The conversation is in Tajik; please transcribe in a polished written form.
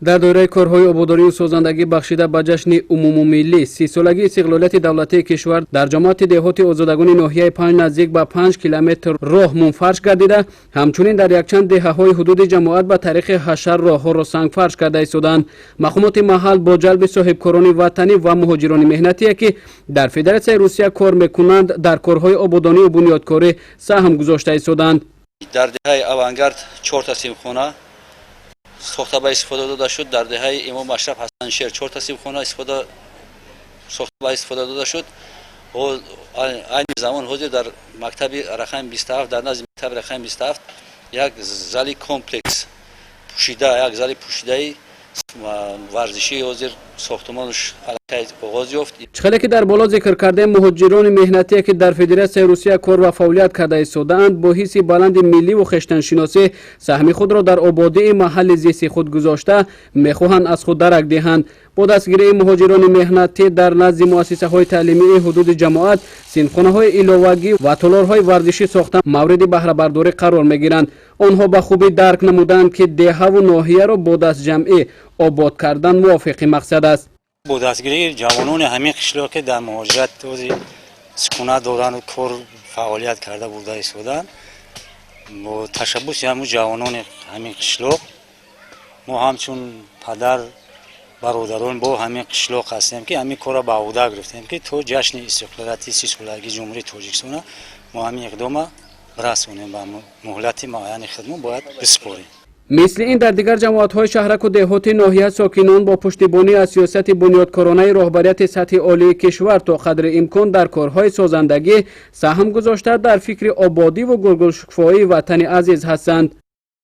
дар доираи корҳои ободонию созандагӣ бахшида ба ҷашни умумумиллӣ 30-солагии истиқлолияти давлатии кишвар дар ҷамоати деҳоти озодагони ноҳияи Панҷ наздик ба 5 километр роҳ мунфарш гардида, ҳамчунин дар якчанд деҳаҳои ҳудуди ҷамоат ба тариқи ҳашар роҳҳоро сангфарш карда истоданд. Мақомоти маҳал бо ҷалби соҳибкорони ватанӣ ва муҳоҷирони меҳнатие ки дар Федератсияи Русия кор мекунанд, дар корҳои ободонию бунёдкорӣ саҳм гузошта истоданд. дар деҳаи авангард 4 та симхона сохта ба истифода дода шуд. дар деҳаи имом Ашраф Ҳасаншер 4 та симхона сохта ба истифода дода шуд. айни замон ҳозир дар мактаби Рахаим 27, дар назди мактаби Рахаим 27 як зали комплекс пӯшида, як зали пӯшидаи варзиши ҳозир сохтмонш аллакай оғоз ёфт. чихеле ки дар боло зикр кардем, муҳоҷирони меҳнатие ки дар Федератсияи Русия кор ва фаъолият карда истодаанд, бо ҳисси баланди милливу хештаншиносӣ саҳми худро дар ободии маҳалли зисти худ гузошта мехоҳанд аз худ дарак диҳанд. бо дастгирии муҳоҷирони меҳнатӣ дар назди муассисаҳои таълимии ҳудуди ҷамоат синфхонаҳои иловагӣ ва толорҳои варзишӣ сохта мавриди баҳрабардорӣ қарор мегиранд. онҳо ба хубӣ дарк намуданд ки деҳаву ноҳияро бо дастҷамъӣ обод кардан мувофиқи мақсад аст. бо дастгирии ҷавонони ҳамин қишлоқ ки дар муҳоҷират ози сукунат дорану кор фаъолият карда бурда истоданд, бо ташаббуси ҳамун ҷавонони ҳамин қишлоқ мо ҳамчун падар бародарон бо ҳамин қишлоқ ҳастем ки ҳамин корро ба ӯҳда гирифтем ки то ҷашни истиқлолияти 30-солагии ҷумҳурии Тоҷикистона мо ҳамин иқдома расонем ба муҳлати муайяни хидмат бояд биспорем. мисли ин дар дигар ҷамоатҳои шаҳраку деҳоти ноҳия сокинон бо пуштибонӣ аз сиёсати бунёдкоронаи роҳбарияти сатҳи олии кишвар то қадри имкон дар корҳои созандагӣ саҳм гузошта дар фикри ободиву гулгулшукуфоии ватани азиз ҳастанд.